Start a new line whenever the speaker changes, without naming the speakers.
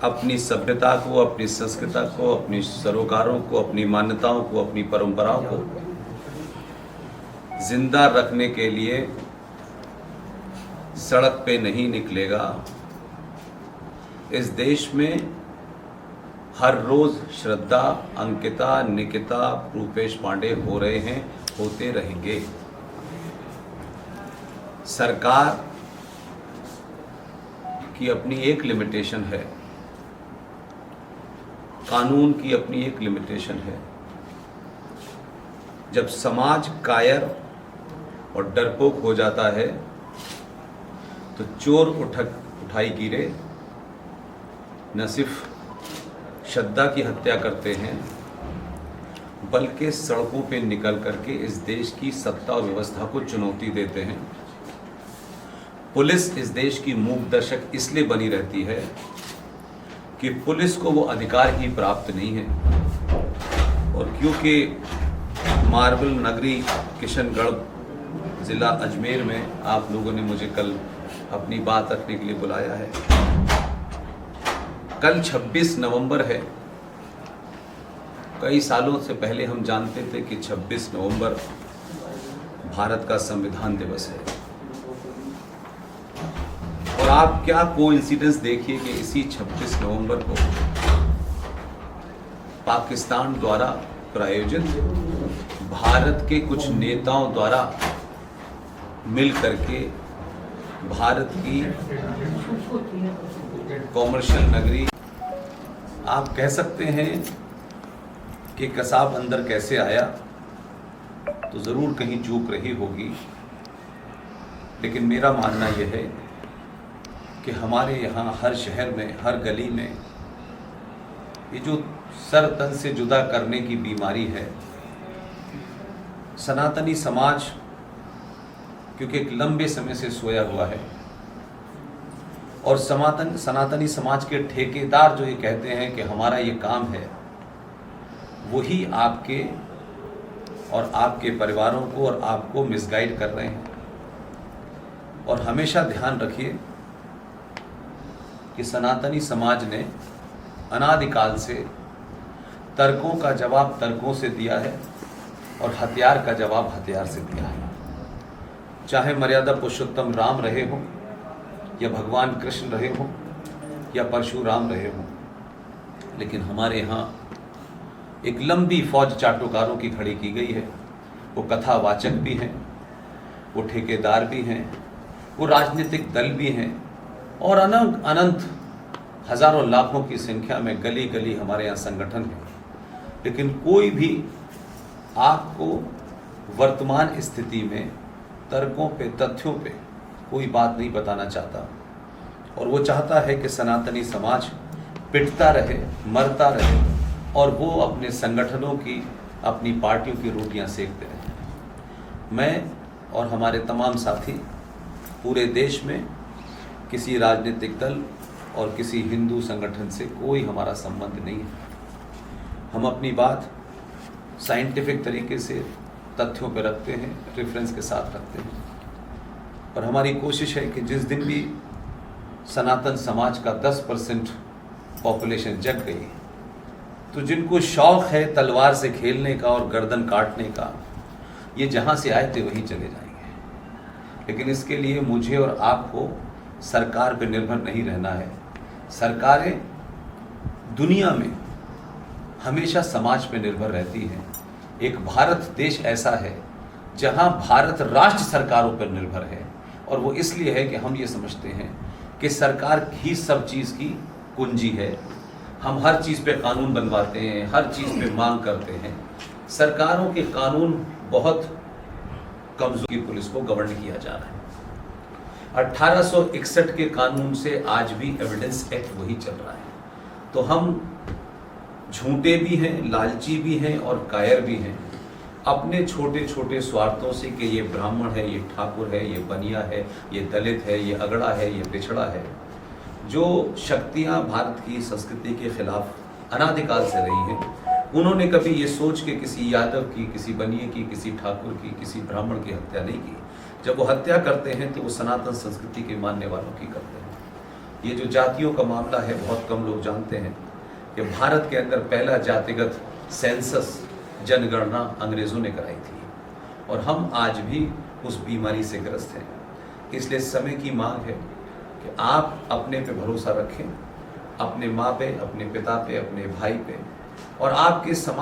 अपनी सभ्यता को, अपनी संस्कृति को, अपनी सरोकारों को, अपनी मान्यताओं को, अपनी परंपराओं को जिंदा रखने के लिए सड़क पे नहीं निकलेगा। इस देश में हर रोज श्रद्धा, अंकिता, निकिता, रूपेश पांडे हो रहे हैं, होते रहेंगे। सरकार की अपनी एक लिमिटेशन है, कानून की अपनी एक लिमिटेशन है। जब समाज कायर और डरपोक हो जाता है तो चोर उठाई गिरे न सिर्फ श्रद्धा की हत्या करते हैं बल्कि सड़कों पे निकल करके इस देश की सत्ता और व्यवस्था को चुनौती देते हैं। पुलिस इस देश की मूक दर्शक इसलिए बनी रहती है कि पुलिस को वो अधिकार ही प्राप्त नहीं है। और क्योंकि मार्बल नगरी किशनगढ़ ज़िला अजमेर में आप लोगों ने मुझे कल अपनी बात रखने के लिए बुलाया है। कल 26 नवंबर है। कई सालों से पहले हम जानते थे कि 26 नवंबर भारत का संविधान दिवस है। और आप क्या कोइंसिडेंस देखिए कि इसी 26 नवंबर को पाकिस्तान द्वारा प्रायोजित भारत के कुछ नेताओं द्वारा मिल करके भारत की कॉमर्शियल नगरी, आप कह सकते हैं कि कसाब अंदर कैसे आया, तो ज़रूर कहीं चूक रही होगी। लेकिन मेरा मानना यह है कि हमारे यहाँ हर शहर में, हर गली में ये जो सर तन से जुदा करने की बीमारी है, सनातनी समाज क्योंकि एक लंबे समय से सोया हुआ है और सनातनी समाज के ठेकेदार जो ये कहते हैं कि हमारा ये काम है, वही आपके और आपके परिवारों को और आपको मिसगाइड कर रहे हैं। और हमेशा ध्यान रखिए कि सनातनी समाज ने अनादिकाल से तर्कों का जवाब तर्कों से दिया है और हथियार का जवाब हथियार से दिया है। चाहे मर्यादा पुरुषोत्तम राम रहे हो या भगवान कृष्ण रहे हो या परशुराम रहे हो, लेकिन हमारे यहाँ एक लंबी फौज चाटुकारों की खड़ी की गई है। वो कथावाचक भी हैं, वो ठेकेदार भी हैं, वो राजनीतिक दल भी हैं और अनंत हजारों लाखों की संख्या में गली गली हमारे यहाँ संगठन है। लेकिन कोई भी आपको वर्तमान स्थिति में तर्कों पे, तथ्यों पे कोई बात नहीं बताना चाहता। और वो चाहता है कि सनातनी समाज पिटता रहे, मरता रहे और वो अपने संगठनों की, अपनी पार्टियों की रोटियां सेकते रहे। मैं और हमारे तमाम साथी पूरे देश में किसी राजनीतिक दल और किसी हिंदू संगठन से कोई हमारा संबंध नहीं है। हम अपनी बात साइंटिफिक तरीके से तथ्यों पर रखते हैं, रेफरेंस के साथ रखते हैं। और हमारी कोशिश है कि जिस दिन भी सनातन समाज का 10% पॉपुलेशन जग गई, तो जिनको शौक़ है तलवार से खेलने का और गर्दन काटने का, ये जहाँ से आए थे वहीं चले जाएंगे। लेकिन इसके लिए मुझे और आपको सरकार पर निर्भर नहीं रहना है। सरकारें दुनिया में हमेशा समाज पर निर्भर रहती हैं। एक भारत देश ऐसा है जहां भारत राष्ट्र सरकारों पर निर्भर है, और वो इसलिए है कि हम ये समझते हैं कि सरकार ही सब चीज़ की कुंजी है। हम हर चीज़ पे कानून बनवाते हैं, हर चीज़ पे मांग करते हैं। सरकारों के कानून बहुत कमजोर पुलिस को गवर्न किया जा रहा है। 1861 के कानून से आज भी एविडेंस एक्ट वही चल रहा है। तो हम झूठे भी हैं, लालची भी हैं और कायर भी हैं। अपने छोटे छोटे स्वार्थों से कि ये ब्राह्मण है, ये ठाकुर है, ये बनिया है, ये दलित है, ये अगड़ा है, ये पिछड़ा है, जो शक्तियाँ भारत की संस्कृति के खिलाफ अनादिकाल से रही हैं, उन्होंने कभी ये सोच के किसी यादव की, किसी बनिए की, किसी ठाकुर की, किसी ब्राह्मण की हत्या नहीं की। जब वो हत्या करते हैं तो वो सनातन संस्कृति के मानने वालों की करते हैं। ये जो जातियों का मामला है, बहुत कम लोग जानते हैं कि भारत के अंदर पहला जातिगत सेंसस, जनगणना अंग्रेज़ों ने कराई थी और हम आज भी उस बीमारी से ग्रस्त हैं। इसलिए समय की मांग है कि आप अपने पे भरोसा रखें, अपने माँ पे, अपने पिता पे, अपने भाई पे, और आपके समाज